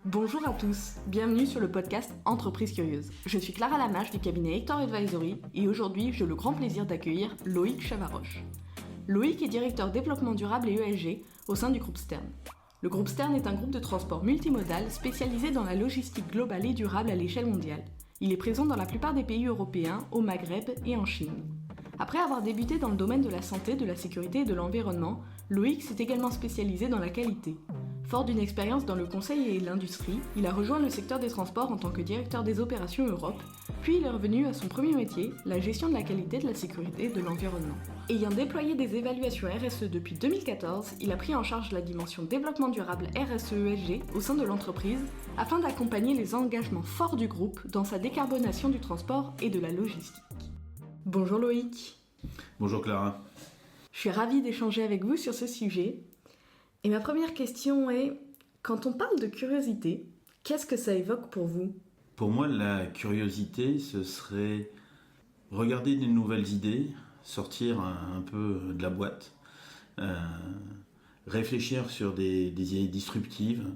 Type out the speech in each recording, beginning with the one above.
Bonjour à tous, bienvenue sur le podcast Entreprise Curieuse. Je suis Clara Lamache du cabinet Hector Advisory et aujourd'hui j'ai le grand plaisir d'accueillir Loïc Chavaroche. Loïc est directeur développement durable et ESG au sein du groupe Stern. Le groupe Stern est un groupe de transport multimodal spécialisé dans la logistique globale et durable à l'échelle mondiale. Il est présent dans la plupart des pays européens, au Maghreb et en Chine. Après avoir débuté dans le domaine de la santé, de la sécurité et de l'environnement, Loïc s'est également spécialisé dans la qualité. Fort d'une expérience dans le conseil et l'industrie, il a rejoint le secteur des transports en tant que directeur des opérations Europe, puis il est revenu à son premier métier, la gestion de la qualité, de la sécurité et de l'environnement. Ayant déployé des évaluations RSE depuis 2014, il a pris en charge la dimension développement durable RSE-ESG au sein de l'entreprise afin d'accompagner les engagements forts du groupe dans sa décarbonation du transport et de la logistique. Bonjour Loïc. Bonjour Clara. Je suis ravie d'échanger avec vous sur ce sujet. Et ma première question est, quand on parle de curiosité, qu'est-ce que ça évoque pour vous ? Pour moi, la curiosité, ce serait regarder des nouvelles idées, sortir un peu de la boîte, réfléchir sur des idées disruptives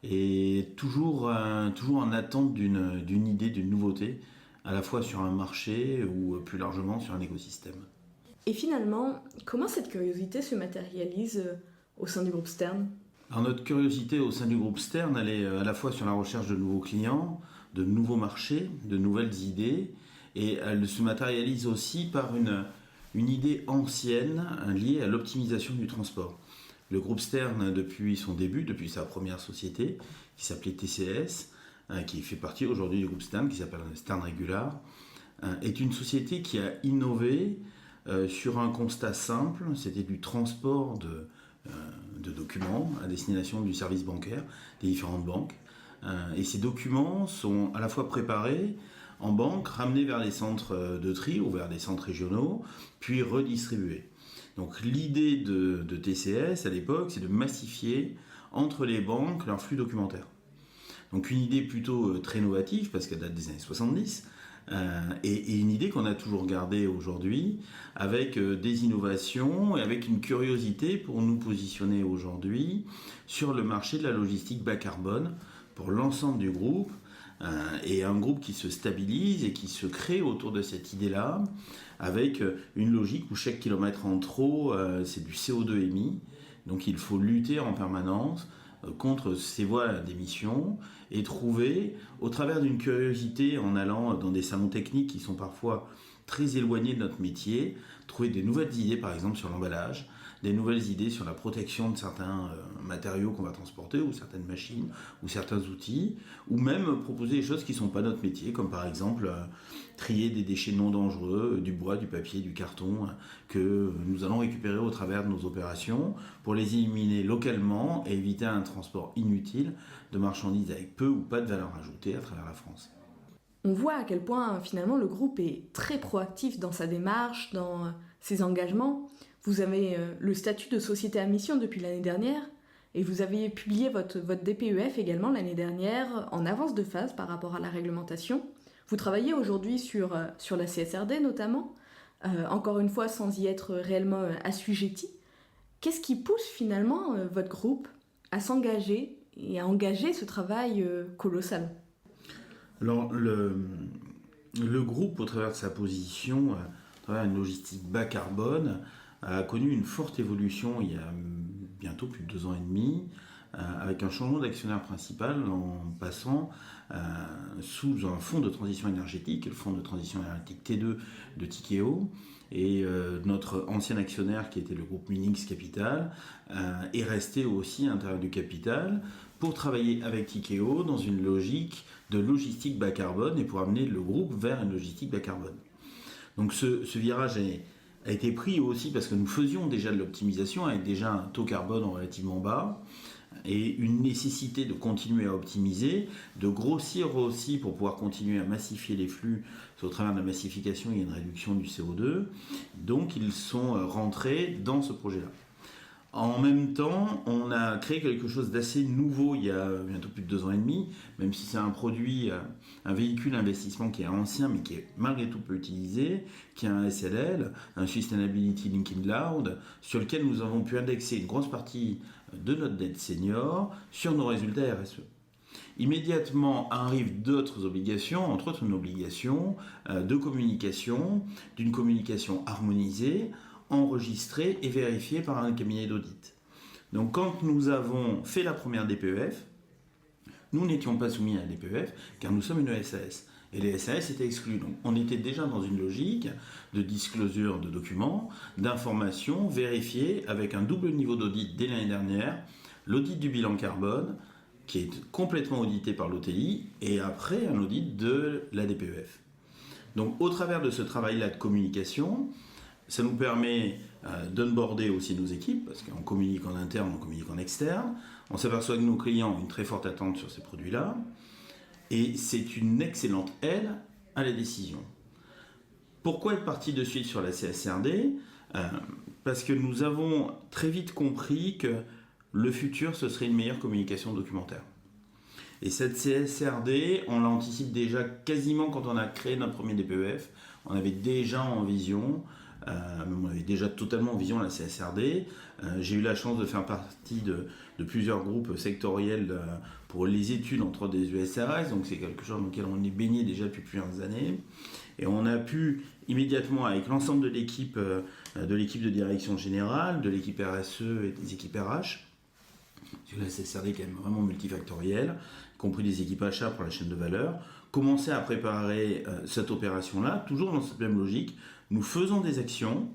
et toujours en attente d'une idée, d'une nouveauté, à la fois sur un marché ou plus largement sur un écosystème. Et finalement, comment cette curiosité se matérialise au sein du groupe Stern ? Alors notre curiosité au sein du groupe Stern, elle est à la fois sur la recherche de nouveaux clients, de nouveaux marchés, de nouvelles idées, et elle se matérialise aussi par une idée ancienne liée à l'optimisation du transport. Le groupe Stern, depuis son début, depuis sa première société, qui s'appelait TCS, qui fait partie aujourd'hui du groupe Stern, qui s'appelle Stern Regular, est une société qui a innové sur un constat simple, c'était du transport de documents à destination du service bancaire des différentes banques. Et ces documents sont à la fois préparés en banque, ramenés vers les centres de tri ou vers des centres régionaux, puis redistribués. Donc l'idée de TCS à l'époque, c'est de massifier entre les banques leur flux documentaire. Donc une idée plutôt très novative, parce qu'elle date des années 70, et une idée qu'on a toujours gardée aujourd'hui, avec des innovations et avec une curiosité pour nous positionner aujourd'hui sur le marché de la logistique bas carbone pour l'ensemble du groupe, et un groupe qui se stabilise et qui se crée autour de cette idée-là, avec une logique où chaque kilomètre en trop, c'est du CO2 émis, donc il faut lutter en permanence contre ces voies d'émission et trouver, au travers d'une curiosité en allant dans des salons techniques qui sont parfois très éloignés de notre métier, trouver des nouvelles idées par exemple sur l'emballage, des nouvelles idées sur la protection de certains matériaux qu'on va transporter ou certaines machines ou certains outils, ou même proposer des choses qui ne sont pas notre métier, comme par exemple trier des déchets non dangereux, du bois, du papier, du carton, que nous allons récupérer au travers de nos opérations pour les éliminer localement et éviter un transport inutile de marchandises avec peu ou pas de valeur ajoutée à travers la France. On voit à quel point finalement le groupe est très proactif dans sa démarche, dans ses engagements. Vous avez le statut de société à mission depuis l'année dernière et vous avez publié votre DPEF également l'année dernière en avance de phase par rapport à la réglementation. Vous travaillez aujourd'hui sur la CSRD notamment, encore une fois sans y être réellement assujetti. Qu'est-ce qui pousse finalement votre groupe à s'engager et à engager ce travail colossal ? Alors, le groupe, au travers de sa position, à travers une logistique bas carbone, a connu une forte évolution il y a bientôt plus de 2 ans et demi, avec un changement d'actionnaire principal en passant sous un fonds de transition énergétique, le fonds de transition énergétique T2 de Tikeo, et notre ancien actionnaire qui était le groupe Minix Capital est resté aussi à l'intérieur du capital pour travailler avec Tikeo dans une logique de logistique bas carbone et pour amener le groupe vers une logistique bas carbone. Donc ce virage a été pris aussi parce que nous faisions déjà de l'optimisation avec déjà un taux carbone relativement bas et une nécessité de continuer à optimiser, de grossir aussi pour pouvoir continuer à massifier les flux. Au travers de la massification, il y a une réduction du CO2. Donc ils sont rentrés dans ce projet-là. En même temps, on a créé quelque chose d'assez nouveau il y a bientôt plus de 2 ans et demi, même si c'est un produit, un véhicule d'investissement qui est ancien mais qui est malgré tout peu utilisé, qui est un SLL, un Sustainability Linked Cloud, sur lequel nous avons pu indexer une grosse partie de notre dette senior sur nos résultats RSE. Immédiatement arrivent d'autres obligations, entre autres une obligation de communication, d'une communication harmonisée, enregistrée et vérifiée par un cabinet d'audit. Donc quand nous avons fait la première DPEF, nous n'étions pas soumis à la DPEF car nous sommes une SAS. Et les SAS étaient exclus. Donc on était déjà dans une logique de disclosure de documents, d'informations vérifiées avec un double niveau d'audit dès l'année dernière, l'audit du bilan carbone, qui est complètement audité par l'OTI, et après un audit de la DPEF. Donc au travers de ce travail-là de communication, ça nous permet d'onboarder aussi nos équipes, parce qu'on communique en interne, on communique en externe. On s'aperçoit que nos clients ont une très forte attente sur ces produits-là, et c'est une excellente aide à la décision. Pourquoi être parti de suite sur la CSRD ? Parce que nous avons très vite compris que le futur, ce serait une meilleure communication documentaire. Et cette CSRD, on l'anticipe déjà quasiment quand on a créé notre premier DPEF. On avait déjà en vision, on avait déjà totalement en vision la CSRD. J'ai eu la chance de faire partie de plusieurs groupes sectoriels pour les études entre des USRS, donc c'est quelque chose dans lequel on est baigné déjà depuis plusieurs années. Et on a pu immédiatement, avec l'ensemble de l'équipe de direction générale, de l'équipe RSE et des équipes RH, parce que la CSRD est quand même vraiment multifactorielle, y compris des équipes achats pour la chaîne de valeur, commencer à préparer cette opération-là, toujours dans cette même logique. Nous faisons des actions,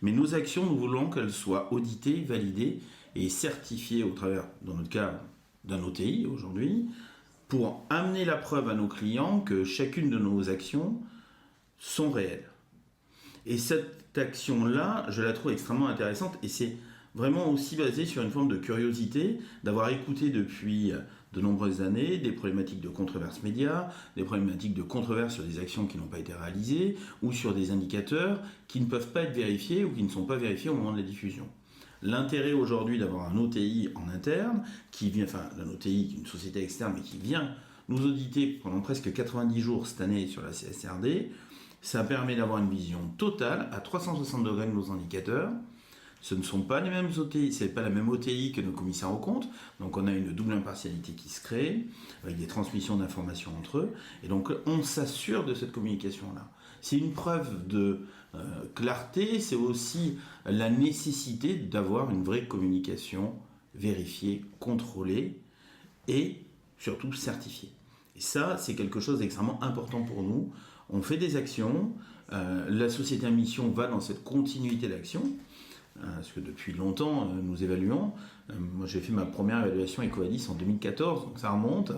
mais nos actions, nous voulons qu'elles soient auditées, validées et certifiées au travers, dans notre cas, d'un OTI aujourd'hui, pour amener la preuve à nos clients que chacune de nos actions sont réelles. Et cette action-là, je la trouve extrêmement intéressante, et c'est vraiment aussi basé sur une forme de curiosité, d'avoir écouté depuis de nombreuses années des problématiques de controverses médias, des problématiques de controverses sur des actions qui n'ont pas été réalisées, ou sur des indicateurs qui ne peuvent pas être vérifiés ou qui ne sont pas vérifiés au moment de la diffusion. L'intérêt aujourd'hui d'avoir un OTI en interne, un OTI qui est une société externe, mais qui vient nous auditer pendant presque 90 jours cette année sur la CSRD, ça permet d'avoir une vision totale à 360 degrés de nos indicateurs. Ce ne sont pas les mêmes OTI, ce n'est pas la même OTI que nos commissaires aux comptes, donc on a une double impartialité qui se crée, avec des transmissions d'informations entre eux, et donc on s'assure de cette communication-là. C'est une preuve de clarté, c'est aussi la nécessité d'avoir une vraie communication vérifiée, contrôlée, et surtout certifiée. Et ça, c'est quelque chose d'extrêmement important pour nous. On fait des actions, la société à mission va dans cette continuité d'action, parce que depuis longtemps, nous évaluons. Moi, j'ai fait ma première évaluation EcoVadis en 2014, donc ça remonte.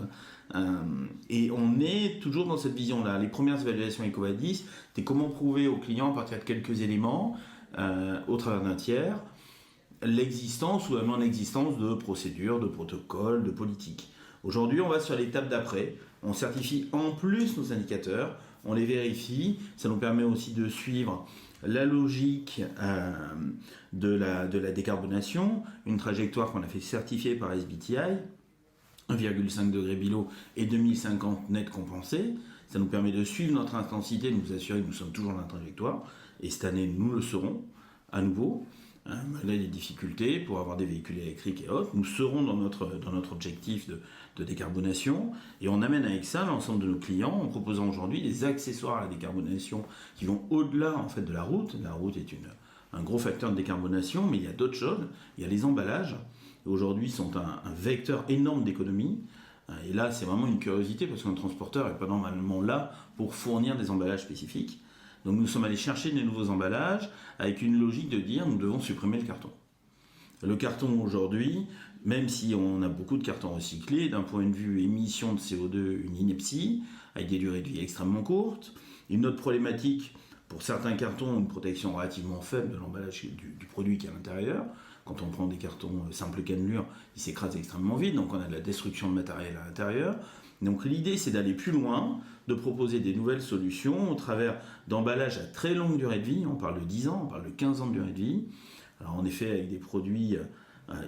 Et on est toujours dans cette vision-là. Les premières évaluations EcoVadis, c'était comment prouver aux clients, à partir de quelques éléments, au travers d'un tiers, l'existence ou la non-existence de procédures, de protocoles, de politiques. Aujourd'hui, on va sur l'étape d'après. On certifie en plus nos indicateurs, on les vérifie. Ça nous permet aussi de suivre la logique de la décarbonation, une trajectoire qu'on a fait certifier par SBTI, 1,5 degré bilo et 2050 net compensé. Ça nous permet de suivre notre intensité, de nous assurer que nous sommes toujours dans la trajectoire. Et cette année, nous le serons à nouveau. Malgré les difficultés pour avoir des véhicules électriques et autres, nous serons dans notre objectif de décarbonation, et on amène avec ça l'ensemble de nos clients en proposant aujourd'hui des accessoires à la décarbonation qui vont au-delà en fait de la route. La route est un gros facteur de décarbonation, mais il y a d'autres choses. Il y a les emballages, qui aujourd'hui sont un vecteur énorme d'économie. Et là, c'est vraiment une curiosité parce qu'un transporteur n'est pas normalement là pour fournir des emballages spécifiques. Donc nous sommes allés chercher des nouveaux emballages avec une logique de dire nous devons supprimer le carton. Le carton aujourd'hui, même si on a beaucoup de cartons recyclés, d'un point de vue émission de CO2, une ineptie, avec des durées de vie extrêmement courtes. Une autre problématique, pour certains cartons, une protection relativement faible de l'emballage du produit qui est à l'intérieur. Quand on prend des cartons simples cannelures, ils s'écrasent extrêmement vite, donc on a de la destruction de matériel à l'intérieur. Donc l'idée, c'est d'aller plus loin, de proposer des nouvelles solutions au travers d'emballages à très longue durée de vie. On parle de 10 ans, on parle de 15 ans de durée de vie. Alors en effet, avec des produits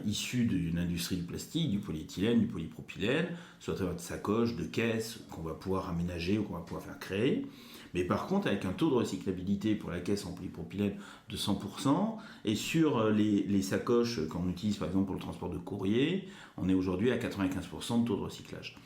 issus d'une industrie du plastique, du polyéthylène, du polypropylène, soit à travers de sacoches, de caisses qu'on va pouvoir aménager ou qu'on va pouvoir faire créer. Mais par contre, avec un taux de recyclabilité pour la caisse en polypropylène de 100%, et sur les sacoches qu'on utilise par exemple pour le transport de courrier, on est aujourd'hui à 95% de taux de recyclage.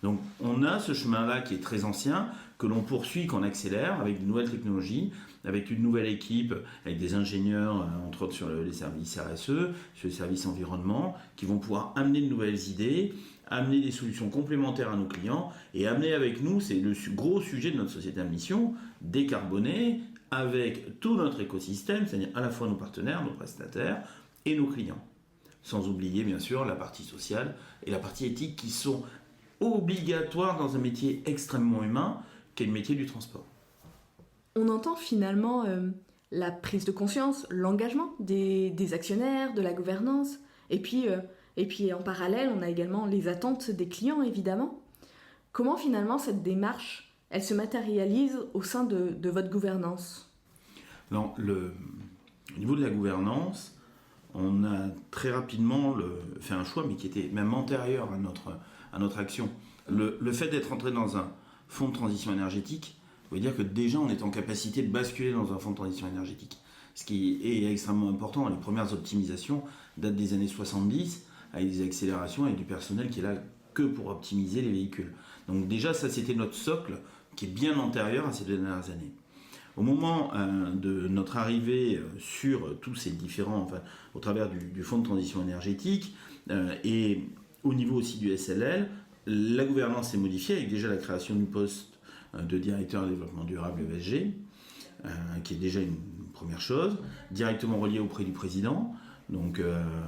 Donc on a ce chemin-là qui est très ancien, que l'on poursuit, qu'on accélère avec de nouvelles technologies, avec une nouvelle équipe, avec des ingénieurs, entre autres sur les services RSE, sur les services environnement, qui vont pouvoir amener de nouvelles idées, amener des solutions complémentaires à nos clients et amener avec nous, c'est le gros sujet de notre société à mission, décarboner avec tout notre écosystème, c'est-à-dire à la fois nos partenaires, nos prestataires et nos clients. Sans oublier bien sûr la partie sociale et la partie éthique qui sont obligatoires dans un métier extrêmement humain qu'est le métier du transport. On entend finalement la prise de conscience, l'engagement des actionnaires, de la gouvernance, et puis en parallèle, on a également les attentes des clients, évidemment. Comment finalement cette démarche, elle se matérialise au sein de votre gouvernance ? Non, au niveau de la gouvernance, on a très rapidement fait un choix, mais qui était même antérieur à notre action. Le fait d'être entré dans un fonds de transition énergétique veut dire que déjà on est en capacité de basculer dans un fonds de transition énergétique. Ce qui est extrêmement important. Les premières optimisations datent des années 70, avec des accélérations, avec du personnel qui est là que pour optimiser les véhicules. Donc déjà ça c'était notre socle qui est bien antérieur à ces 2 dernières années. Au moment de notre arrivée sur tous ces différents, au travers du fonds de transition énergétique et au niveau aussi du SLL, la gouvernance s'est modifiée avec déjà la création du poste de directeur de développement durable ESG, qui est déjà une première chose, directement relié auprès du président, donc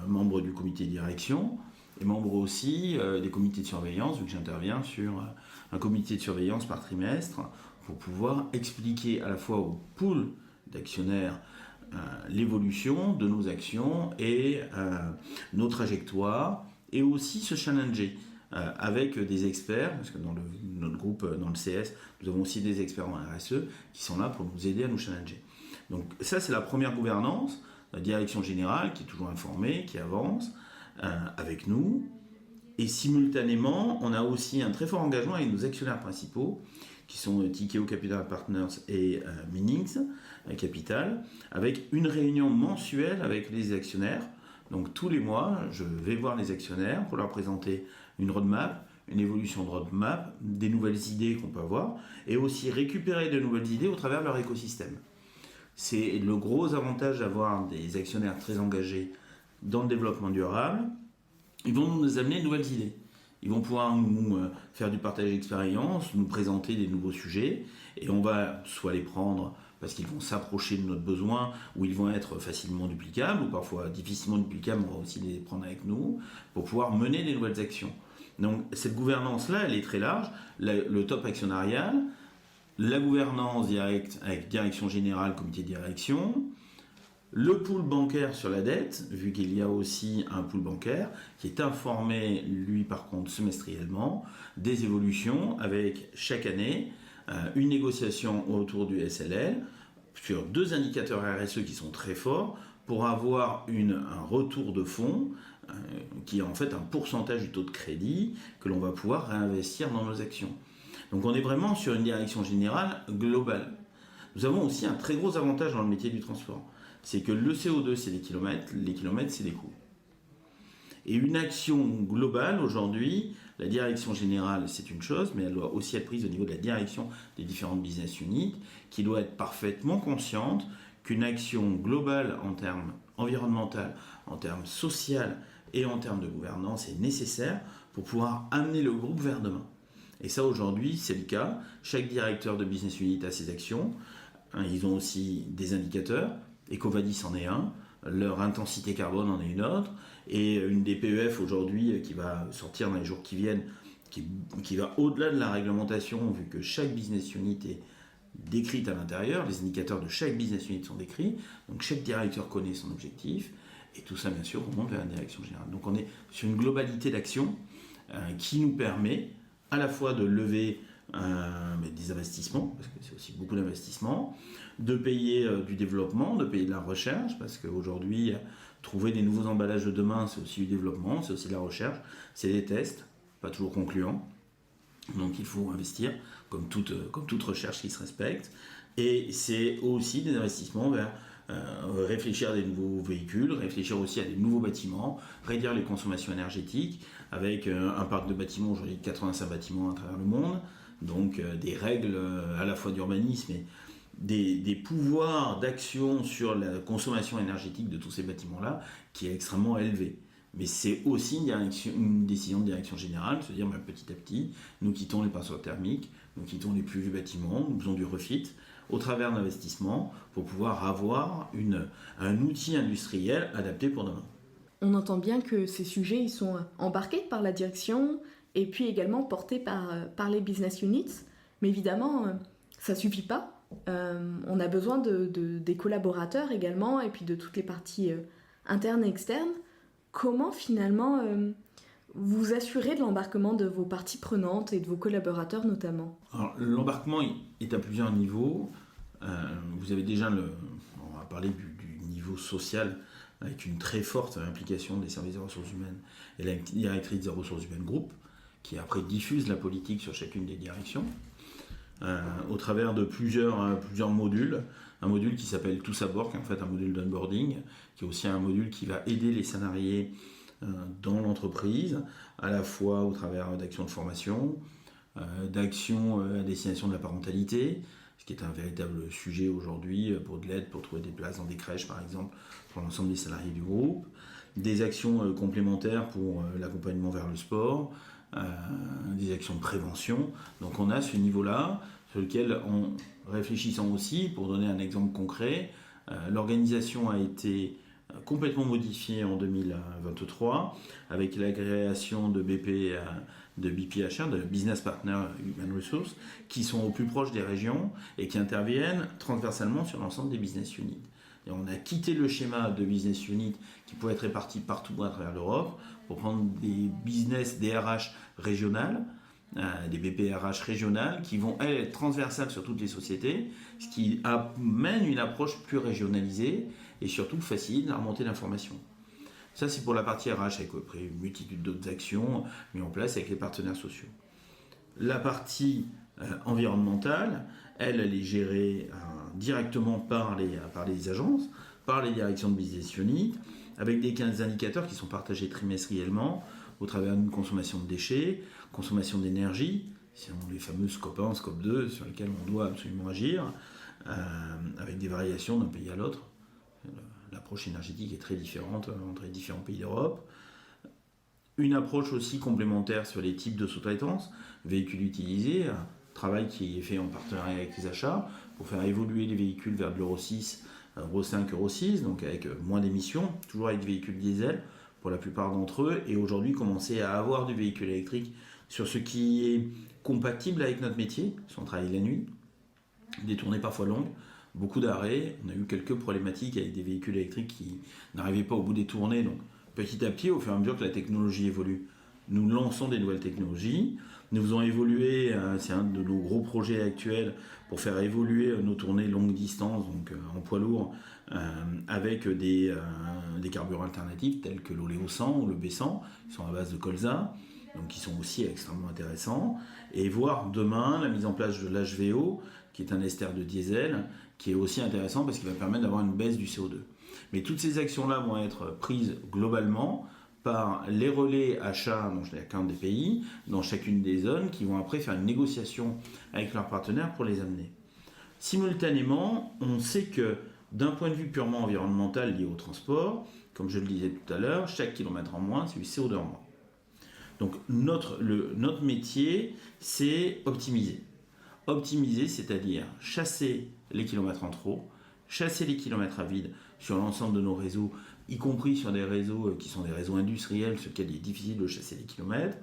membre du comité de direction, et membre aussi des comités de surveillance, vu que j'interviens sur un comité de surveillance par trimestre, pour pouvoir expliquer à la fois au pool d'actionnaires l'évolution de nos actions et nos trajectoires, et aussi se challenger avec des experts, parce que dans notre groupe, dans le CS, nous avons aussi des experts en RSE qui sont là pour nous aider à nous challenger. Donc ça, c'est la première gouvernance, la direction générale qui est toujours informée, qui avance avec nous. Et simultanément, on a aussi un très fort engagement avec nos actionnaires principaux, qui sont Tikeo Capital Partners et Minings Capital, avec une réunion mensuelle avec les actionnaires. Donc tous les mois, je vais voir les actionnaires pour leur présenter une roadmap, une évolution de roadmap, des nouvelles idées qu'on peut avoir, et aussi récupérer de nouvelles idées au travers de leur écosystème. C'est le gros avantage d'avoir des actionnaires très engagés dans le développement durable. Ils vont nous amener de nouvelles idées. Ils vont pouvoir nous faire du partage d'expérience, nous présenter des nouveaux sujets, et on va soit les prendre parce qu'ils vont s'approcher de notre besoin, ou ils vont être facilement duplicables, ou parfois difficilement duplicables, on va aussi les prendre avec nous, pour pouvoir mener des nouvelles actions. Donc cette gouvernance-là, elle est très large. Le top actionnarial, la gouvernance directe avec direction générale, comité de direction, le pool bancaire sur la dette, vu qu'il y a aussi un pool bancaire qui est informé, lui par contre, semestriellement, des évolutions avec chaque année une négociation autour du SLL sur 2 indicateurs RSE qui sont très forts pour avoir un retour de fonds qui est en fait un pourcentage du taux de crédit que l'on va pouvoir réinvestir dans nos actions. Donc on est vraiment sur une direction générale globale. Nous avons aussi un très gros avantage dans le métier du transport. C'est que le CO2 c'est les kilomètres c'est les coûts. Et une action globale aujourd'hui, la direction générale c'est une chose, mais elle doit aussi être prise au niveau de la direction des différentes business units, qui doit être parfaitement consciente qu'une action globale en termes environnementaux, en termes sociaux et en termes de gouvernance est nécessaire pour pouvoir amener le groupe vers demain. Et ça aujourd'hui c'est le cas, chaque directeur de business unit a ses actions, ils ont aussi des indicateurs, Ecovadis en est un, leur intensité carbone en est une autre, et une des PEF aujourd'hui qui va sortir dans les jours qui viennent, qui va au-delà de la réglementation, vu que chaque business unit est décrite à l'intérieur, les indicateurs de chaque business unit sont décrits, donc chaque directeur connaît son objectif, et tout ça bien sûr remonte vers la direction générale. Donc on est sur une globalité d'action qui nous permet à la fois de lever des investissements, parce que c'est aussi beaucoup d'investissements, de payer du développement, de payer de la recherche, parce qu'aujourd'hui, trouver des nouveaux emballages de demain, c'est aussi du développement, c'est aussi de la recherche, c'est des tests, pas toujours concluants, donc il faut investir, comme toute recherche qui se respecte, et c'est aussi des investissements vers réfléchir à des nouveaux véhicules, réfléchir aussi à des nouveaux bâtiments, réduire les consommations énergétiques, avec un parc de bâtiments, aujourd'hui 85 bâtiments à travers le monde, donc des règles à la fois d'urbanisme et des pouvoirs d'action sur la consommation énergétique de tous ces bâtiments-là qui est extrêmement élevé. Mais c'est aussi une décision de direction générale, se dire petit à petit, nous quittons les passoires thermiques, nous quittons les plus vieux bâtiments, nous faisons du refit au travers d'investissements pour pouvoir avoir un outil industriel adapté pour demain. On entend bien que ces sujets ils sont embarqués par la direction et puis également portés par les business units, mais évidemment ça ne suffit pas. On a besoin des collaborateurs également et puis de toutes les parties internes et externes. Comment finalement vous assurez de l'embarquement de vos parties prenantes et de vos collaborateurs notamment? Alors, l'embarquement est à plusieurs niveaux. Vous avez déjà, on va parler du niveau social, avec une très forte implication des services des ressources humaines et la directrice des ressources humaines groupe, qui après diffuse la politique sur chacune des directions, au travers de plusieurs modules. Un module qui s'appelle Tous à bord, qui est en fait un module d'onboarding, qui est aussi un module qui va aider les salariés dans l'entreprise, à la fois au travers d'actions de formation, d'actions à destination de la parentalité, ce qui est un véritable sujet aujourd'hui pour de l'aide, pour trouver des places dans des crèches par exemple, pour l'ensemble des salariés du groupe, des actions complémentaires pour l'accompagnement vers le sport, des actions de prévention. Donc on a ce niveau-là, sur lequel, en réfléchissant aussi, pour donner un exemple concret, l'organisation a été complètement modifiée en 2023 avec la création de BPHR, de Business Partner Human Resources, qui sont au plus proche des régions et qui interviennent transversalement sur l'ensemble des business units. Et on a quitté le schéma de business unit qui pouvait être réparti partout à travers l'Europe pour prendre des business DRH régionales, des BPRH régionales qui vont être transversales sur toutes les sociétés, ce qui amène une approche plus régionalisée et surtout facilite la remontée d'informations. Ça, c'est pour la partie RH, avec une multitude d'autres actions mises en place avec les partenaires sociaux. La partie environnementale, elle est gérée directement par les agences, par les directions de business unit, avec des indicateurs qui sont partagés trimestriellement au travers d'une consommation de déchets, consommation d'énergie, c'est les fameux scope 1, scope 2 sur lesquels on doit absolument agir, avec des variations d'un pays à l'autre. L'approche énergétique est très différente entre les différents pays d'Europe. Une approche aussi complémentaire sur les types de sous-traitance, véhicules utilisés, un travail qui est fait en partenariat avec les achats pour faire évoluer les véhicules vers de l'Euro 6, Euro 5, Euro 6, donc avec moins d'émissions, toujours avec des véhicules diesel pour la plupart d'entre eux, et aujourd'hui commencer à avoir du véhicule électrique sur ce qui est compatible avec notre métier, si on travaille la nuit, des tournées parfois longues, beaucoup d'arrêts, on a eu quelques problématiques avec des véhicules électriques qui n'arrivaient pas au bout des tournées, donc petit à petit, au fur et à mesure que la technologie évolue, nous lançons des nouvelles technologies, nous faisons évoluer, c'est un de nos gros projets actuels pour faire évoluer nos tournées longue distance, donc en poids lourd, avec des carburants alternatifs tels que l'Oléo 100 ou le B100, qui sont à base de colza, donc qui sont aussi extrêmement intéressants, et voir demain la mise en place de l'HVO, qui est un ester de diesel, qui est aussi intéressant parce qu'il va permettre d'avoir une baisse du CO2. Mais toutes ces actions-là vont être prises globalement par les relais achats dans chacun des pays, dans chacune des zones, qui vont après faire une négociation avec leurs partenaires pour les amener. Simultanément, on sait que d'un point de vue purement environnemental lié au transport, comme je le disais tout à l'heure, chaque kilomètre en moins, c'est du CO2 en moins. Donc notre métier, c'est optimiser. Optimiser, c'est-à-dire chasser les kilomètres en trop, chasser les kilomètres à vide sur l'ensemble de nos réseaux, y compris sur des réseaux qui sont des réseaux industriels sur lesquels il est difficile de chasser les kilomètres,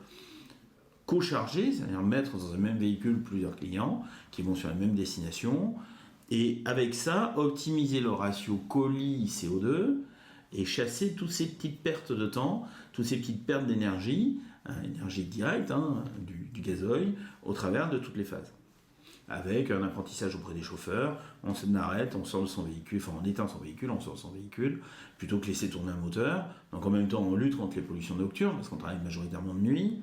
co-charger, c'est-à-dire mettre dans un même véhicule plusieurs clients qui vont sur la même destination, et avec ça, optimiser le ratio colis-CO2 et chasser toutes ces petites pertes de temps, toutes ces petites pertes d'énergie, énergie directe, du gazoil, au travers de toutes les phases. Avec un apprentissage auprès des chauffeurs, on s'arrête, on sort de son véhicule, on éteint son véhicule, on sort de son véhicule, plutôt que laisser tourner un moteur. Donc en même temps, on lutte contre les pollutions nocturnes, parce qu'on travaille majoritairement de nuit.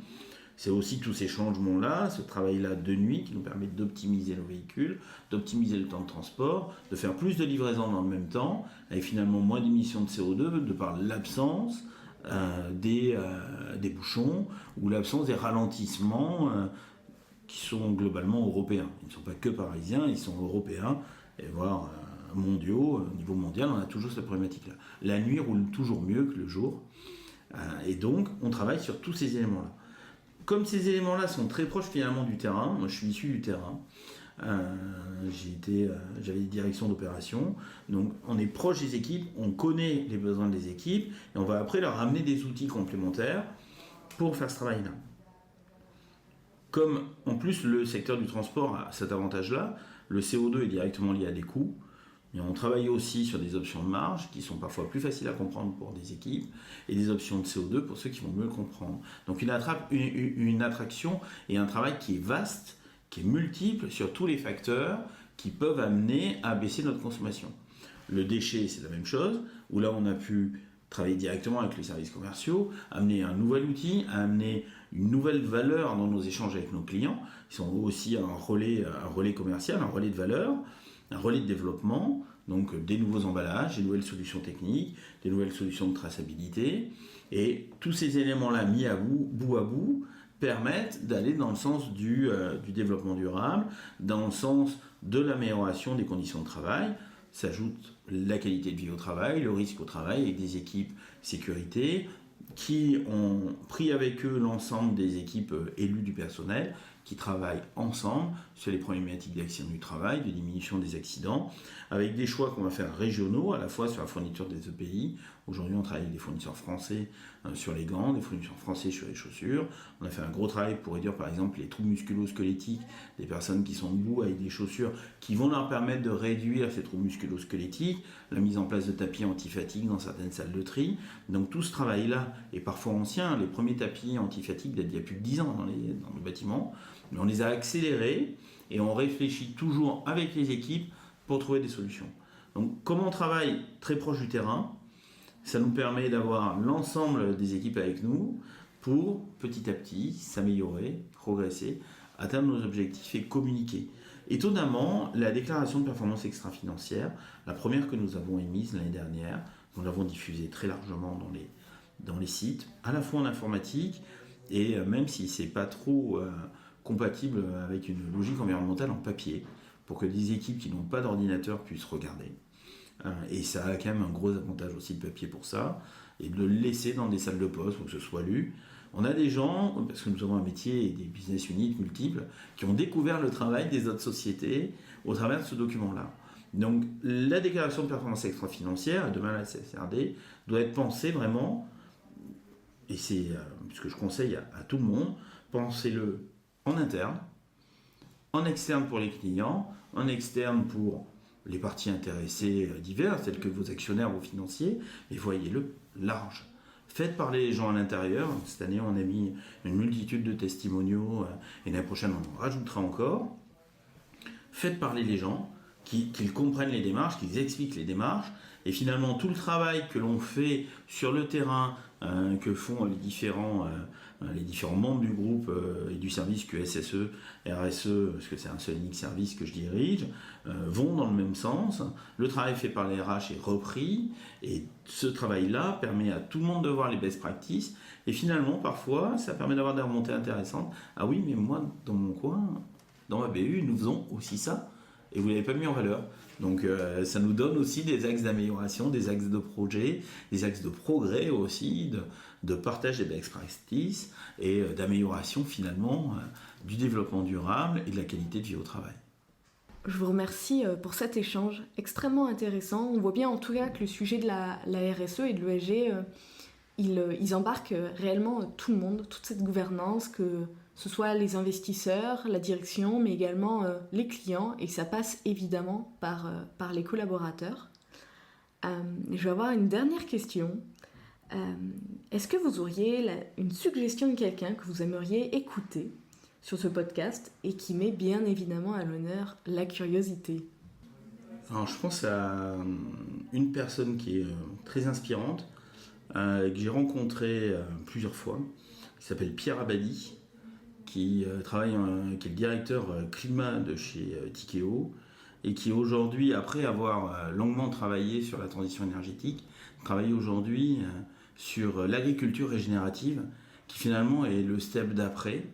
C'est aussi tous ces changements-là, ce travail-là de nuit qui nous permet d'optimiser nos véhicules, d'optimiser le temps de transport, de faire plus de livraisons dans le même temps, avec finalement moins d'émissions de CO2 de par l'absence des bouchons ou l'absence des ralentissements qui sont globalement européens. Ils ne sont pas que parisiens, ils sont européens, et voire mondiaux. Au niveau mondial, on a toujours cette problématique-là. La nuit roule toujours mieux que le jour, et donc on travaille sur tous ces éléments-là. Comme ces éléments-là sont très proches finalement du terrain, moi je suis issu du terrain, j'avais des directions d'opération, donc on est proche des équipes, on connaît les besoins des équipes, et on va après leur amener des outils complémentaires pour faire ce travail-là. Comme en plus le secteur du transport a cet avantage-là, le CO2 est directement lié à des coûts, mais on travaille aussi sur des options de marge qui sont parfois plus faciles à comprendre pour des équipes et des options de CO2 pour ceux qui vont mieux le comprendre. Donc une attraction et un travail qui est vaste, qui est multiple sur tous les facteurs qui peuvent amener à baisser notre consommation. Le déchet, c'est la même chose, où là on a pu travailler directement avec les services commerciaux, amener un nouvel outil, amener une nouvelle valeur dans nos échanges avec nos clients. Ils sont aussi un relais commercial, un relais de valeur, un relais de développement, donc des nouveaux emballages, des nouvelles solutions techniques, des nouvelles solutions de traçabilité. Et tous ces éléments-là mis bout à bout, permettent d'aller dans le sens du développement durable, dans le sens de l'amélioration des conditions de travail. S'ajoute la qualité de vie au travail, le risque au travail, avec des équipes sécurité qui ont pris avec eux l'ensemble des équipes élues du personnel, qui travaillent ensemble sur les problématiques d'accident du travail, de diminution des accidents, avec des choix qu'on va faire régionaux, à la fois sur la fourniture des EPI. Aujourd'hui, on travaille avec des fournisseurs français sur les gants, des fournisseurs français sur les chaussures. On a fait un gros travail pour réduire, par exemple, les troubles musculo-squelettiques des personnes qui sont debout avec des chaussures qui vont leur permettre de réduire ces troubles musculo-squelettiques, la mise en place de tapis anti-fatigue dans certaines salles de tri. Donc tout ce travail-là est parfois ancien. Les premiers tapis anti-fatigue datent d'il y a plus de 10 ans dans le bâtiment. Mais on les a accélérés et on réfléchit toujours avec les équipes pour trouver des solutions. Donc, comme on travaille très proche du terrain, ça nous permet d'avoir l'ensemble des équipes avec nous pour petit à petit s'améliorer, progresser, atteindre nos objectifs et communiquer. Étonnamment, la déclaration de performance extra-financière, la première que nous avons émise l'année dernière, nous l'avons diffusée très largement dans les sites, à la fois en informatique et même si ce n'est pas trop compatible avec une logique environnementale en papier, pour que des équipes qui n'ont pas d'ordinateur puissent regarder. Et ça a quand même un gros avantage aussi, le papier pour ça, et de le laisser dans des salles de poste pour que ce soit lu. On a des gens, parce que nous avons un métier et des business units multiples, qui ont découvert le travail des autres sociétés au travers de ce document-là. Donc la déclaration de performance extra-financière, demain la CSRD, doit être pensée vraiment, et c'est ce que je conseille à tout le monde, pensez-le en interne, en externe pour les clients, en externe pour les parties intéressées diverses, telles que vos actionnaires, vos financiers, et voyez-le large. Faites parler les gens à l'intérieur. Cette année, on a mis une multitude de testimoniaux, et l'année prochaine, on en rajoutera encore. Faites parler les gens, qu'ils comprennent les démarches, qu'ils expliquent les démarches, et finalement, tout le travail que l'on fait sur le terrain, que font les différents membres du groupe et du service QSSE, RSE, parce que c'est un seul et unique service que je dirige, vont dans le même sens. Le travail fait par les RH est repris, et ce travail-là permet à tout le monde de voir les best practices, et finalement, parfois, ça permet d'avoir des remontées intéressantes. Ah oui, mais moi, dans mon coin, dans ma BU, nous faisons aussi ça, et vous ne l'avez pas mis en valeur. Donc ça nous donne aussi des axes d'amélioration, des axes de projet, des axes de progrès aussi, de partage des best practices et d'amélioration finalement du développement durable et de la qualité de vie au travail. Je vous remercie pour cet échange extrêmement intéressant. On voit bien en tout cas que le sujet de la RSE et de l'ESG, ils embarquent réellement tout le monde, toute cette gouvernance, que ce soit les investisseurs, la direction, mais également les clients, et ça passe évidemment par les collaborateurs. Je vais avoir une dernière question. Est-ce que vous auriez une suggestion de quelqu'un que vous aimeriez écouter sur ce podcast et qui met bien évidemment à l'honneur la curiosité? Alors je pense à une personne qui est très inspirante, que j'ai rencontré plusieurs fois, qui s'appelle Pierre Abadi, qui qui est le directeur climat de chez Tikeo, et qui aujourd'hui, après avoir longuement travaillé sur la transition énergétique, travaille aujourd'hui sur l'agriculture régénérative, qui finalement est le step d'après.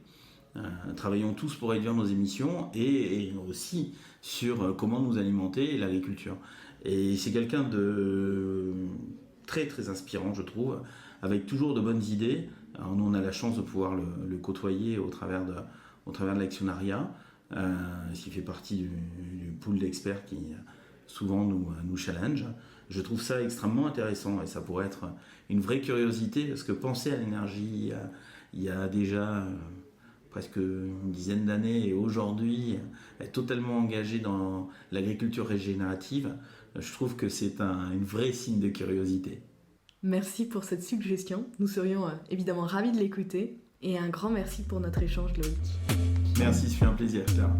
Travaillons tous pour réduire nos émissions et aussi sur comment nous alimenter l'agriculture. Et c'est quelqu'un de très très inspirant, je trouve, avec toujours de bonnes idées. Alors, nous, on a la chance de pouvoir le côtoyer au travers de l'actionnariat, ce qui fait partie du pool d'experts qui souvent nous challenge. Je trouve ça extrêmement intéressant et ça pourrait être une vraie curiosité, parce que penser à l'énergie il y a déjà presque une dizaine d'années et aujourd'hui être totalement engagé dans l'agriculture régénérative, je trouve que c'est une vraie signe de curiosité. Merci pour cette suggestion. Nous serions évidemment ravis de l'écouter. Et un grand merci pour notre échange, Loïc. Merci, ça fait un plaisir, Clara.